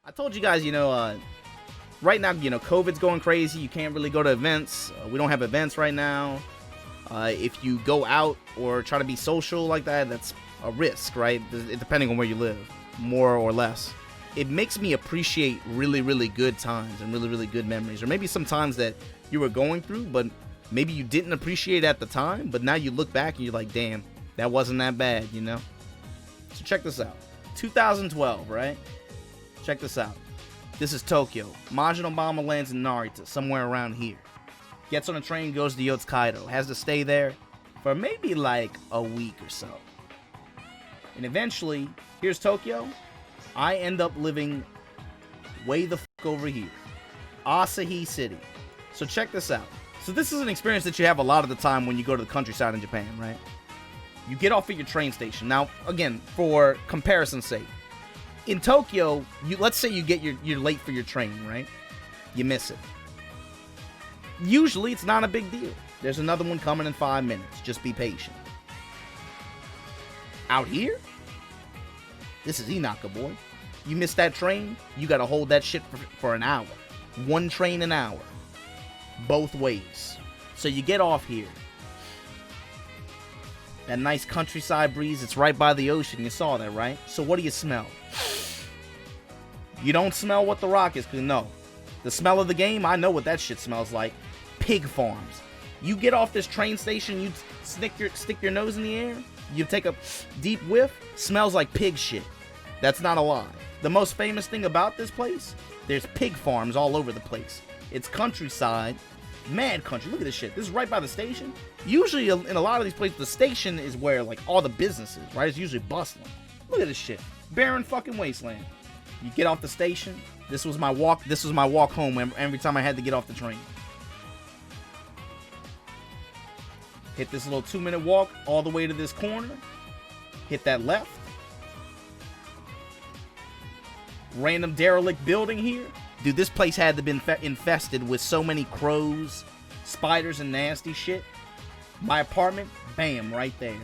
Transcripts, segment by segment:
I told you guys, right now, COVID's going crazy. You can't really go to events. We don't have events right now. If you go out or try to be social like that, that's a risk, right? Depending on where you live, more or less. It makes me appreciate really, really good times and really, really good memories. Or maybe some times that you were going through, but maybe you didn't appreciate at the time, but now you look back and you're like, damn, that wasn't that bad, So check this out. 2012, right? Check this out. This is Tokyo. Majin Obama lands in Narita, somewhere around here. Gets on a train, goes to Yotsukaido. Has to stay there for maybe like a week or so. And eventually, here's Tokyo. I end up living way the fuck over here. Asahi City. So check this out. So this is an experience that you have a lot of the time when you go to the countryside in Japan, right? You get off at your train station. Now, again, for comparison's sake, in Tokyo, let's say you're late for your train, right? You miss it. Usually, it's not a big deal. There's another one coming in 5 minutes. Just be patient. Out here, this is Inaka, boy. You miss that train, you gotta hold that shit for an hour. One train an hour. Both ways. So you get off here. That nice countryside breeze, it's right by the ocean. You saw that, right? So what do you smell? You don't smell what the rock is, no. The smell of the game, I know what that shit smells like. Pig farms. You get off this train station, you stick your nose in the air, you take a deep whiff, smells like pig shit. That's not a lie. The most famous thing about this place, there's pig farms all over the place. It's countryside, mad country. Look at this shit. This is right by the station. Usually in a lot of these places, the station is where like all the business is, right? It's usually bustling. Look at this shit. Barren fucking wasteland. You get off the station. This was my walk home every time I had to get off the train. Hit this little 2-minute walk all the way to this corner. Hit that left. Random derelict building here. Dude, this place had to been infested with so many crows, spiders, and nasty shit. My apartment, bam, right there.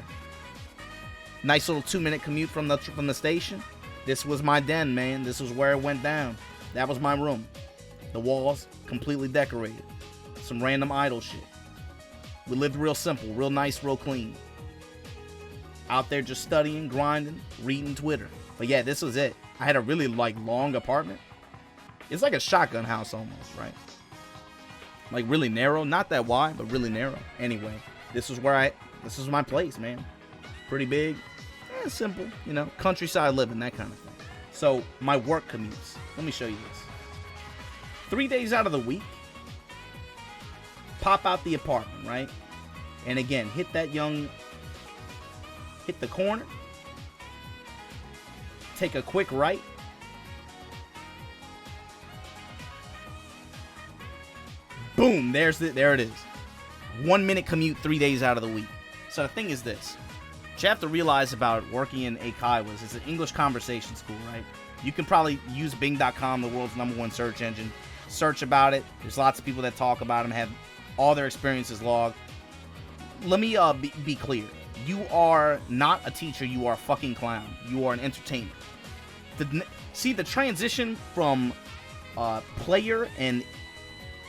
Nice little 2-minute commute from the station. This was my den, man. This was where it went down. That was my room. The walls completely decorated. Some random idle shit. We lived real simple, real nice, real clean. Out there just studying, grinding, reading Twitter. But yeah, this was it. I had a really long apartment. It's like a shotgun house almost, right? Like really narrow, not that wide, but really narrow. Anyway, this was my place, man. Pretty big, simple, countryside living, that kind of thing. So my work commutes. Let me show you this. 3 days out of the week, pop out the apartment, right? And again, hit the corner. Take a quick right. Boom, there it is. 1 minute commute 3 days out of the week. So the thing is this. What you have to realize about working in Asahi is it's an English conversation school, right? You can probably use Bing.com, the world's #1 search engine. Search about it. There's lots of people that talk about them, have all their experiences logged. Let me be clear. You are not a teacher. You are a fucking clown. You are an entertainer. See the transition from player and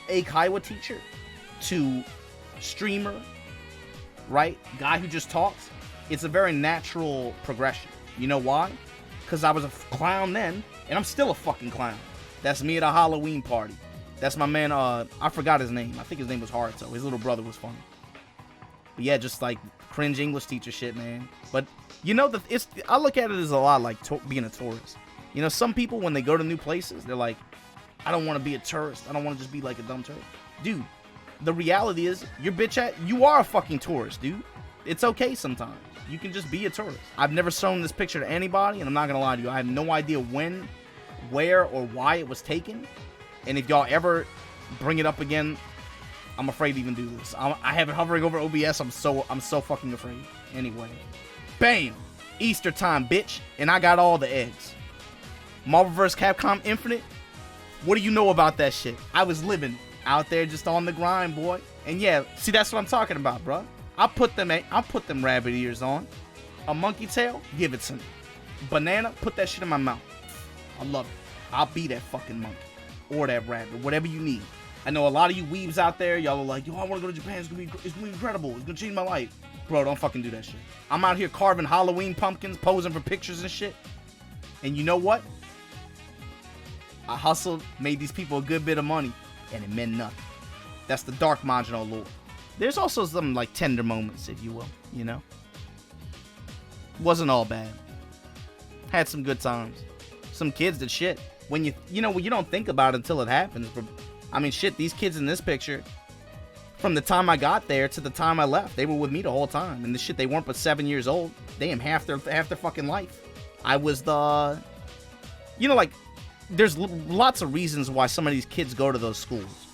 Asahi teacher to streamer, right? Guy who just talks. It's a very natural progression. You know why? Because I was a clown then, and I'm still a fucking clown. That's me at a Halloween party. That's my man, I forgot his name. I think his name was Haruto. His little brother was funny. But yeah, just like cringe English teacher shit, man. But I look at it as a lot like being a tourist. Some people, when they go to new places, they're like, I don't want to be a tourist. I don't want to just be like a dumb tourist. Dude, the reality is, you are a fucking tourist, dude. It's okay sometimes. You can just be a tourist. I've never shown this picture to anybody, and I'm not going to lie to you. I have no idea when, where, or why it was taken. And if y'all ever bring it up again, I'm afraid to even do this. I have it hovering over OBS. I'm so fucking afraid. Anyway. Bam! Easter time, bitch. And I got all the eggs. Marvel vs. Capcom Infinite? What do you know about that shit? I was living out there just on the grind, boy. And yeah, see, that's what I'm talking about, bro. I'll put them rabbit ears on. A monkey tail? Give it to me. Banana? Put that shit in my mouth. I love it. I'll be that fucking monkey or that rabbit, whatever you need. I know a lot of you weebs out there, y'all are like, yo, I want to go to Japan. It's gonna be incredible. It's gonna change my life. Bro, don't fucking do that shit. I'm out here carving Halloween pumpkins, posing for pictures and shit. And you know what? I hustled, made these people a good bit of money, and it meant nothing. That's the dark marginal lore. There's also some like tender moments, if you will, you know? Wasn't all bad. Had some good times. Some kids did shit. When you don't think about it until it happens. But I mean, shit, these kids in this picture, from the time I got there to the time I left, they were with me the whole time. And the shit, they weren't but 7 years old. Damn, half their fucking life. I was the, like, there's lots of reasons why some of these kids go to those schools.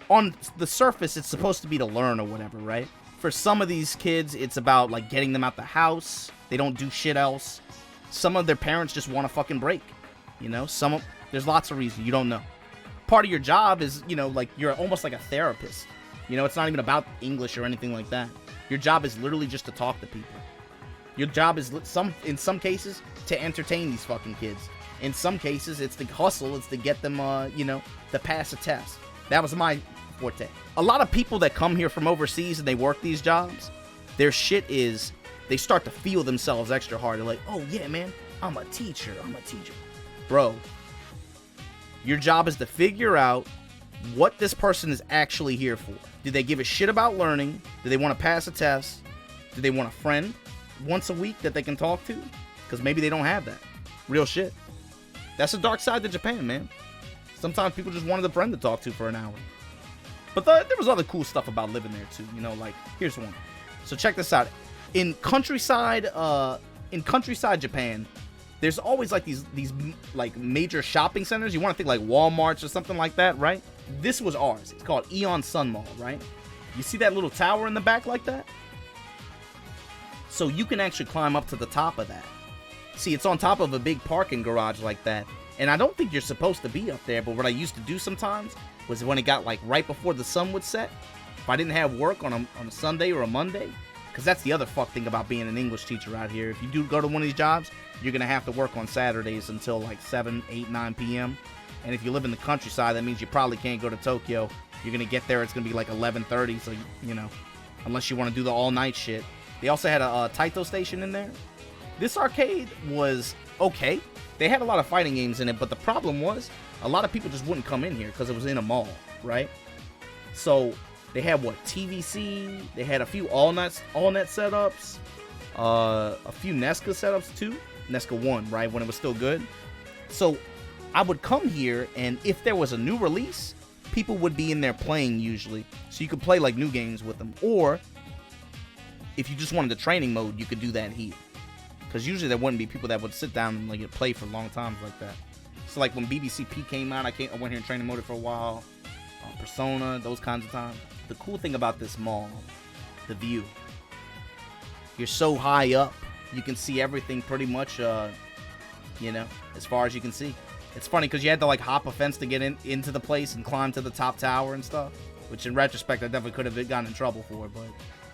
On the surface, it's supposed to be to learn or whatever, right? For some of these kids, it's about, like, getting them out the house. They don't do shit else. Some of their parents just want a fucking break. There's lots of reasons. You don't know. Part of your job is, like, you're almost like a therapist. It's not even about English or anything like that. Your job is literally just to talk to people. Your job is, in some cases, to entertain these fucking kids. In some cases, it's to hustle. It's to get them, to pass a test. That was my forte. A lot of people that come here from overseas and they work these jobs, their shit is, they start to feel themselves extra hard. They're like, oh yeah, man, I'm a teacher. Bro, your job is to figure out what this person is actually here for. Do they give a shit about learning? Do they want to pass a test? Do they want a friend once a week that they can talk to? Because maybe they don't have that. Real shit. That's the dark side to Japan, man. Sometimes people just wanted a friend to talk to for an hour. But there was other cool stuff about living there too. Like, here's one. So check this out. In countryside Japan, there's always like these like major shopping centers. You want to think like Walmarts or something like that, right? This was ours. It's called Aeon Sun Mall, right? You see that little tower in the back like that? So you can actually climb up to the top of that. See, it's on top of a big parking garage like that. And I don't think you're supposed to be up there, but what I used to do sometimes was when it got like right before the sun would set, if I didn't have work on a Sunday or a Monday, because that's the other fuck thing about being an English teacher out here. If you do go to one of these jobs, you're going to have to work on Saturdays until like 7, 8, 9 p.m. And if you live in the countryside, that means you probably can't go to Tokyo. You're going to get there, it's going to be like 11:30, so, unless you want to do the all-night shit. They also had a Taito station in there. This arcade was okay. They had a lot of fighting games in it, but the problem was a lot of people just wouldn't come in here because it was in a mall, right? So they had TVC, they had a few all-net setups, a few Nesca setups too. Nesca 1, right, when it was still good. So I would come here, and if there was a new release, people would be in there playing usually. So you could play like new games with them. Or if you just wanted the training mode, you could do that here. Because usually there wouldn't be people that would sit down and like play for long times like that. So like when BBCP came out, I went here in training mode for a while. Persona, those kinds of times. The cool thing about this mall, the view. You're so high up, you can see everything pretty much, as far as you can see. It's funny because you had to like hop a fence to get into the place and climb to the top tower and stuff. Which in retrospect, I definitely could have gotten in trouble for. But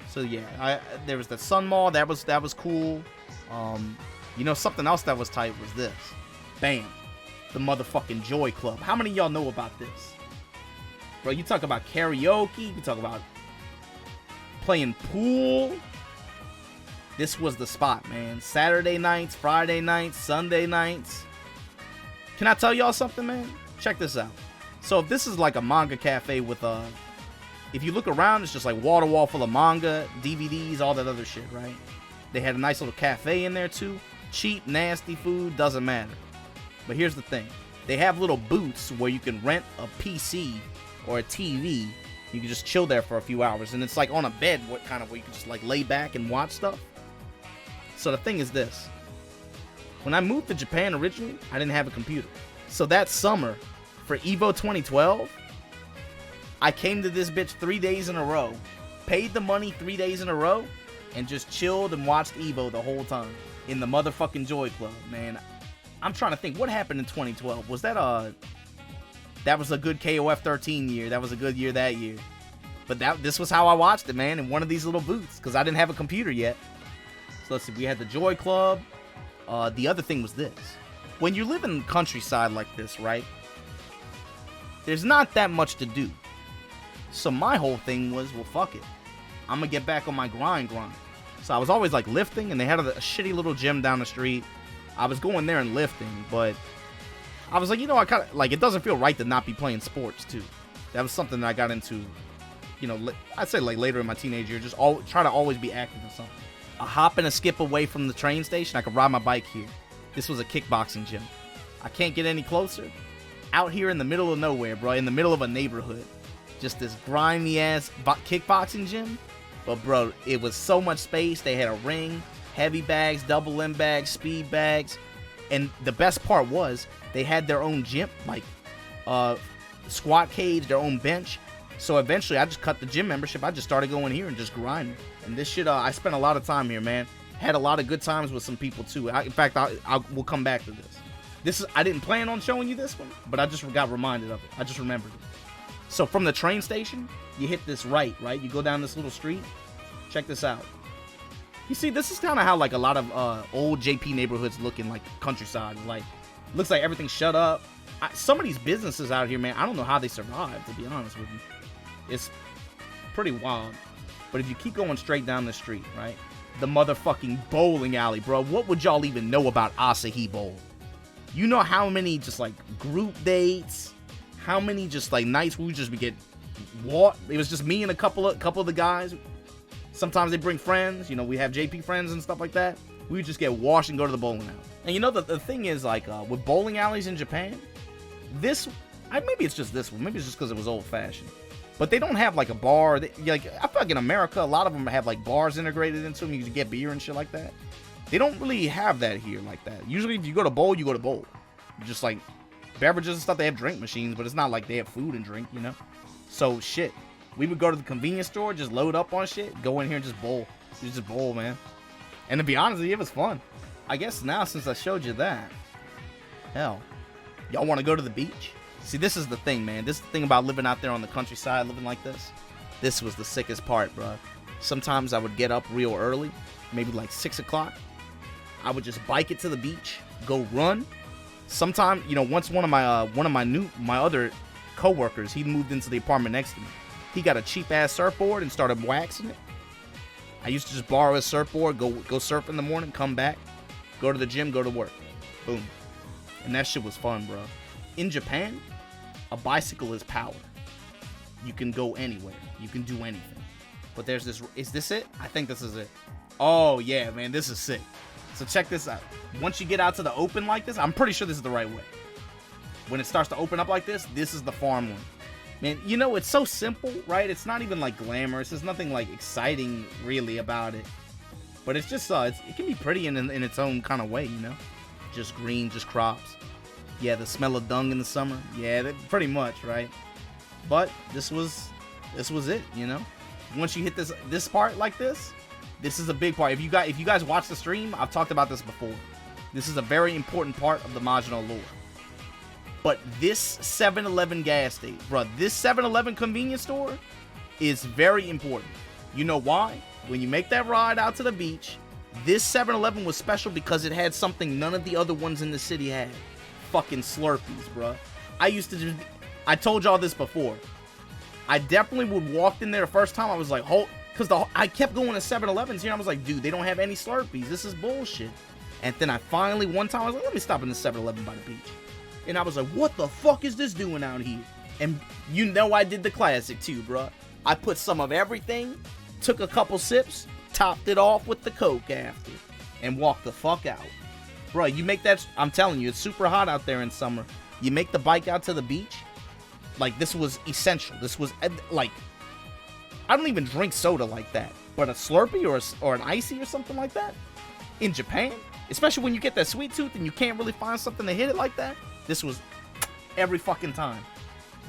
so yeah, there was the Sun Mall. That was cool. Something else that was tight was this. Bam. The motherfucking Joy Club. How many of y'all know about this? Bro, you talk about karaoke. You talk about playing pool. This was the spot, man. Saturday nights, Friday nights, Sunday nights. Can I tell y'all something, man? Check this out. So if this is like a manga cafe with if you look around, it's just like wall full of manga, DVDs, all that other shit, right? They had a nice little cafe in there too. Cheap, nasty food, doesn't matter. But here's the thing. They have little booths where you can rent a PC or a TV. You can just chill there for a few hours. And it's like on a bed, where you can just like lay back and watch stuff. So the thing is this. When I moved to Japan originally, I didn't have a computer. So that summer, for EVO 2012, I came to this bitch 3 days in a row. Paid the money 3 days in a row. And just chilled and watched EVO the whole time. In the motherfucking Joy Club, man. I'm trying to think, what happened in 2012? Was that was a good KOF 13 year. That was a good year that year. But this was how I watched it, man, in one of these little booths. Because I didn't have a computer yet. So let's see, we had the Joy Club. The other thing was this. when you live in the countryside like this, right? There's not that much to do. So my whole thing was, well, fuck it. I'm gonna get back on my grind. So I was always like lifting, and they had a shitty little gym down the street. I was going there and lifting, but I was like, you know, I kind of like, it doesn't feel right to not be playing sports too. That was something that I got into, you know, I'd say like later in my teenage years, just try to always be active in something. A hop and a skip away from the train station, I could ride my bike here. This was a kickboxing gym. I can't get any closer. Out here in the middle of nowhere, bro, in the middle of a neighborhood. Just this grimy ass kickboxing gym. But bro, it was so much space. They had a ring, heavy bags, double M bags, speed bags. And the best part was they had their own gym, like squat cage, their own bench. So eventually I just cut the gym membership. I just started going here and just grinding. And this shit, I spent a lot of time here, man. Had a lot of good times with some people too. In fact, we'll come back to this. I didn't plan on showing you this one, but I just got reminded of it. I just remembered it. So from the train station, you hit this right? You go down this little street. Check this out. You see, this is kind of how like a lot of old JP neighborhoods look in like countryside. Like, looks like everything's shut up. Some of these businesses out here, man, I don't know how they survive, to be honest with you. It's pretty wild. But if you keep going straight down the street, right? The motherfucking bowling alley, bro. What would y'all even know about Asahi Bowl? You know how many just like group dates, how many just like nights where we just get walk. It was just me and a couple of the guys. Sometimes they bring friends, you know, we have JP friends and stuff like that. We would just get washed and go to the bowling alley. And you know, the thing is, like, with bowling alleys in Japan, maybe it's just this one. Maybe it's just because it was old-fashioned. But they don't have, like, a bar. I feel like in America, a lot of them have, like, bars integrated into them. You can get beer and shit like that. They don't really have that here like that. Usually, if you go to bowl, you go to bowl. Just, like, beverages and stuff, they have drink machines, but it's not like they have food and drink, you know? So, shit. We would go to the convenience store, just load up on shit, go in here and just bowl. Just bowl, man. And to be honest with you, it was fun. I guess now, since I showed you that, hell, y'all want to go to the beach? See, this is the thing, man. This is the thing about living out there on the countryside, living like this. This was the sickest part, bro. Sometimes I would get up real early, maybe like 6 o'clock. I would just bike it to the beach, go run. Sometimes, you know, once one of my other coworkers, he moved into the apartment next to me. He got a cheap ass surfboard and started waxing it. I used to just borrow his surfboard, go surf in the morning, come back, go to the gym, go to work. Boom. And that shit was fun, bro. In Japan, a bicycle is power. You can go anywhere. You can do anything. But there's this, is this it? I think this is it. Oh yeah, man, this is sick. So check this out. Once you get out to the open like this, I'm pretty sure this is the right way. When it starts to open up like this is the farmland. Man, you know, it's so simple, right? It's not even, like, glamorous. There's nothing, like, exciting, really, about it. But it's just, it can be pretty in its own kind of way, you know? Just green, just crops. Yeah, the smell of dung in the summer. Yeah, pretty much, right? But this was it, you know? Once you hit this part like this is a big part. If you guys watch the stream, I've talked about this before. This is a very important part of the Majino lore. But this 7-Eleven gas station, bro, this 7-Eleven convenience store is very important. You know why? When you make that ride out to the beach, this 7-Eleven was special because it had something none of the other ones in the city had. Fucking Slurpees, bro. I told y'all this before. I definitely would walk in there the first time. I was like, because I kept going to 7-Elevens here. I was like, dude, they don't have any Slurpees. This is bullshit. And then one time I was like, let me stop in the 7-Eleven by the beach. And I was like, what the fuck is this doing out here? And you know I did the classic too, bro. I put some of everything, took a couple sips, topped it off with the Coke after, and walked the fuck out. Bro, you make that, I'm telling you, it's super hot out there in summer. You make the bike out to the beach, like, this was essential. This was, like, I don't even drink soda like that. But a Slurpee or an Icy or something like that, in Japan, especially when you get that sweet tooth and you can't really find something to hit it like that, this was every fucking time.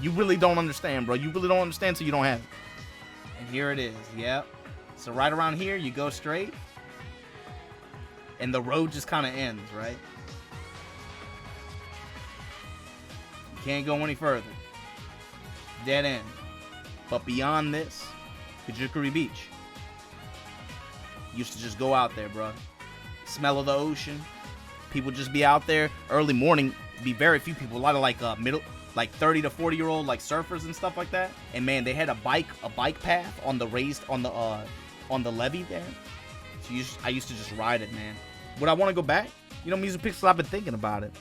You really don't understand, bro. You really don't understand till you don't have it. And here it is, yep. So right around here, you go straight. And the road just kind of ends, right? You can't go any further. Dead end. But beyond this, Kajukuri Beach. Used to just go out there, bro. Smell of the ocean. People just be out there early morning. Be very few people. A lot of like middle, like 30 to 40-year-old like surfers and stuff like that. And man, they had a bike path on the levee there. So I used to just ride it, man. Would I want to go back? You know, Music Pixel, I've been thinking about it.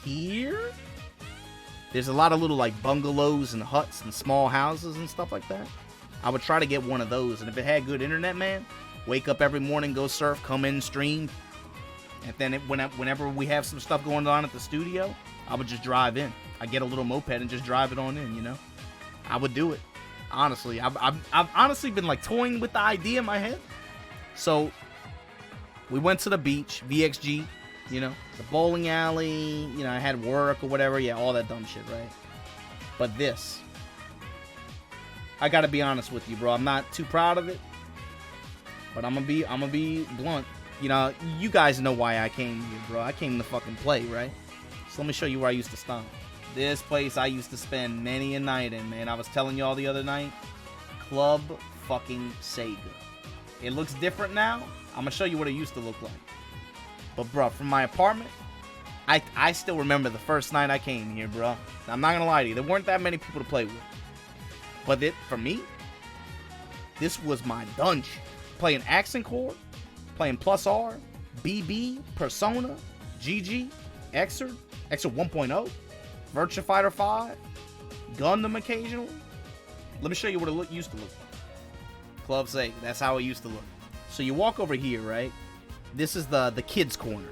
Here, there's a lot of little like bungalows and huts and small houses and stuff like that. I would try to get one of those, and if it had good internet, man, wake up every morning, go surf, come in, stream, and then whenever we have some stuff going on at the studio, I would just drive in. I get a little moped and just drive it on in, you know. I would do it. Honestly, I've honestly been like toying with the idea in my head. So we went to the beach, VXG, you know, the bowling alley, you know, I had work or whatever, yeah, all that dumb shit, right? But this, I gotta be honest with you, bro. I'm not too proud of it, but I'm gonna be blunt. You know, you guys know why I came here, bro. I came to fucking play, right? So let me show you where I used to stomp. This place I used to spend many a night in, man. I was telling y'all the other night, Club fucking Sega. It looks different now. I'm gonna show you what it used to look like. But bro, from my apartment, I still remember the first night I came here, bro. I'm not gonna lie to you, there weren't that many people to play with. But for me, this was my dungeon. Playing Accent Core, playing Plus R, BB, Persona, GG, Xrd 1.0, Virtua Fighter 5, Gundam occasionally. Let me show you what it used to look like. Club Sega, that's how it used to look. So you walk over here, right? This is the kids corner.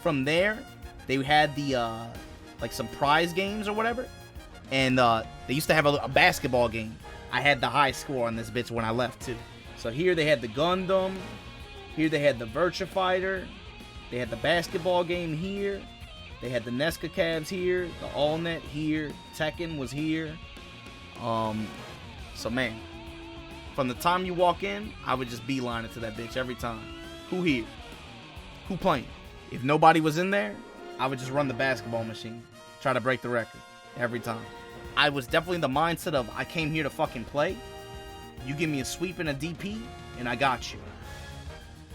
From there, they had the like some prize games or whatever, and they used to have a basketball game. I had the high score on this bitch when I left too. So here they had the Gundam, here they had the Virtua Fighter, they had the basketball game here, they had the Nesca Cabs here, the AllNet here, Tekken was here. So man, from the time you walk in, I would just beeline it to that bitch every time. Who here? Who playing? If nobody was in there, I would just run the basketball machine. Try to break the record. Every time. I was definitely in the mindset of, I came here to fucking play. You give me a sweep and a DP, and I got you.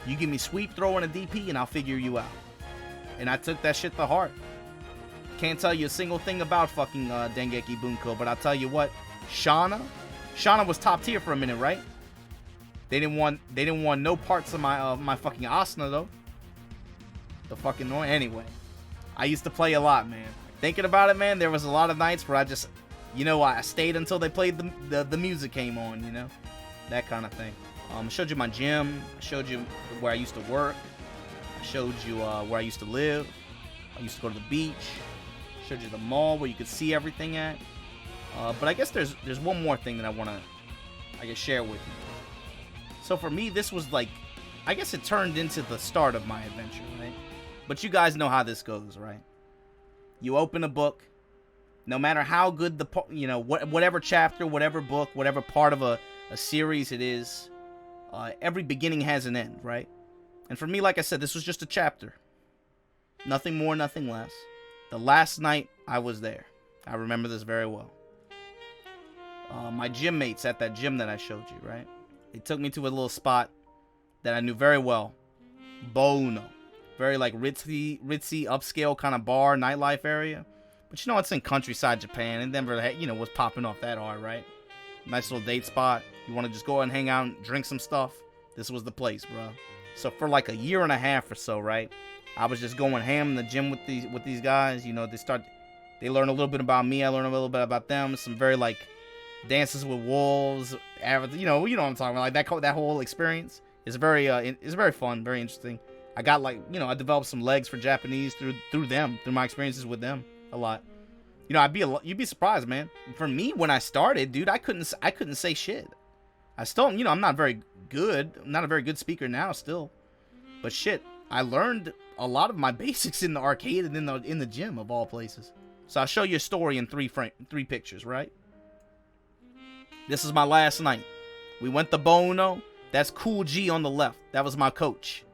You give me sweep, throw, and a DP, and I'll figure you out. And I took that shit to heart. Can't tell you a single thing about fucking Dengeki Bunko, but I'll tell you what. Shauna was top tier for a minute, right? They didn't want no parts of my fucking Asuna though. The fucking noise. Anyway, I used to play a lot, man. Thinking about it, man, there was a lot of nights where I just, you know, I stayed until they played the music came on, you know, that kind of thing. I showed you my gym. I showed you where I used to work. I showed you where I used to live. I used to go to the beach. I showed you the mall where you could see everything at. But I guess there's one more thing that I want to, share with you. So for me, this was like, I guess it turned into the start of my adventure, right? But you guys know how this goes, right? You open a book, no matter how good the, you know, whatever chapter, whatever book, whatever part of a series it is, every beginning has an end, right? And for me, like I said, this was just a chapter. Nothing more, nothing less. The last night I was there, I remember this very well. My gym mates at that gym that I showed you, right? They took me to a little spot that I knew very well. Bono. Very like ritzy, upscale kind of bar, nightlife area. But you know, it's in countryside Japan. And Denver, you know, was popping off that hard, right? Nice little date spot. You want to just go and hang out and drink some stuff? This was the place, bro. So for like a year and a half or so, right? I was just going ham in the gym with these guys. You know, they learn a little bit about me. I learn a little bit about them. Some very like Dances with Wolves, you know what I'm talking about. Like that whole experience is very fun, very interesting. I got like, you know, I developed some legs for Japanese through them, through my experiences with them a lot. You know, you'd be surprised, man. For me, when I started, dude, I couldn't say shit. I still, you know, I'm not very good. I'm not a very good speaker now still. But shit, I learned a lot of my basics in the arcade and in the gym of all places. So I'll show you a story in three pictures, right? This is my last night. We went to Bono. That's Cool G on the left. That was my coach.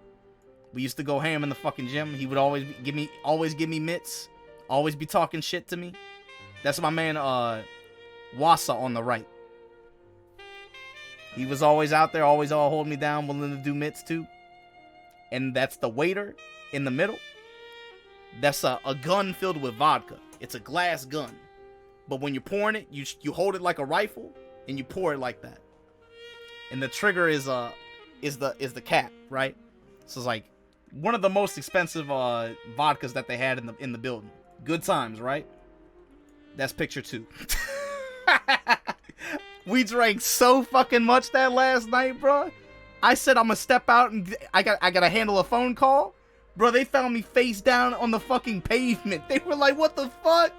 We used to go ham in the fucking gym. He would always give me mitts. Always be talking shit to me. That's my man Wasa on the right. He was always out there, always all holding me down, willing to do mitts too. And that's the waiter in the middle. That's a gun filled with vodka. It's a glass gun. But when you're pouring it, you hold it like a rifle and you pour it like that. And the trigger is the cap, right? So it's like one of the most expensive vodkas that they had in the building. Good times, right? That's picture 2. We drank so fucking much that last night, bro. I said I'm gonna step out and I gotta handle a phone call. Bro, they found me face down on the fucking pavement. They were like, what the fuck?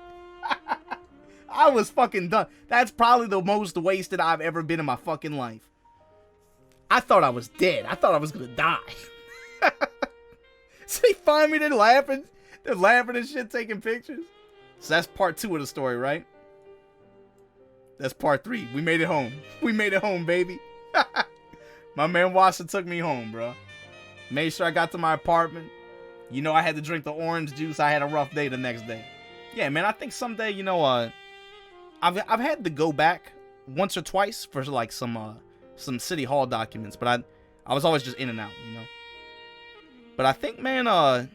I was fucking done. That's probably the most wasted I've ever been in my fucking life. I thought I was dead. I thought I was gonna die. So they find me, they're laughing. They're laughing and shit, taking pictures. So that's part 2 of the story, right? That's part 3. We made it home. We made it home, baby. My man Watson took me home, bro. Made sure I got to my apartment. You know I had to drink the orange juice. I had a rough day the next day. Yeah, man, I think someday, you know, I've had to go back once or twice for like some city hall documents, but I was always just in and out, you know. But I think, man, I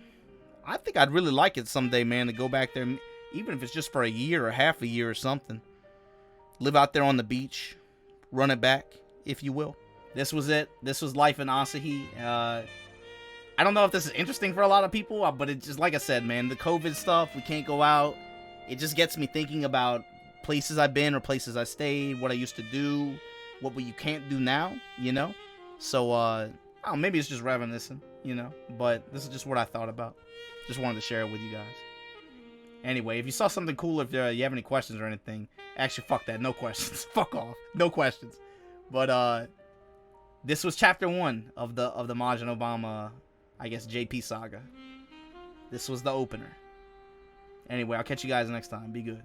think I'd really like it someday, man, to go back there, even if it's just for a year or half a year or something. Live out there on the beach, run it back, if you will. This was it. This was life in Asahi. I don't know if this is interesting for a lot of people, but it just, like I said, man, the COVID stuff, we can't go out. It just gets me thinking about places I've been or places I stayed, what I used to do, what you can't do now, you know? So, maybe it's just reminiscent, you know? But this is just what I thought about. Just wanted to share it with you guys. Anyway, if you saw something cool, if you have any questions or anything, actually, fuck that. No questions. Fuck off. No questions. But, this was chapter 1 of the Majin Obama, I guess, JP saga. This was the opener. Anyway, I'll catch you guys next time. Be good.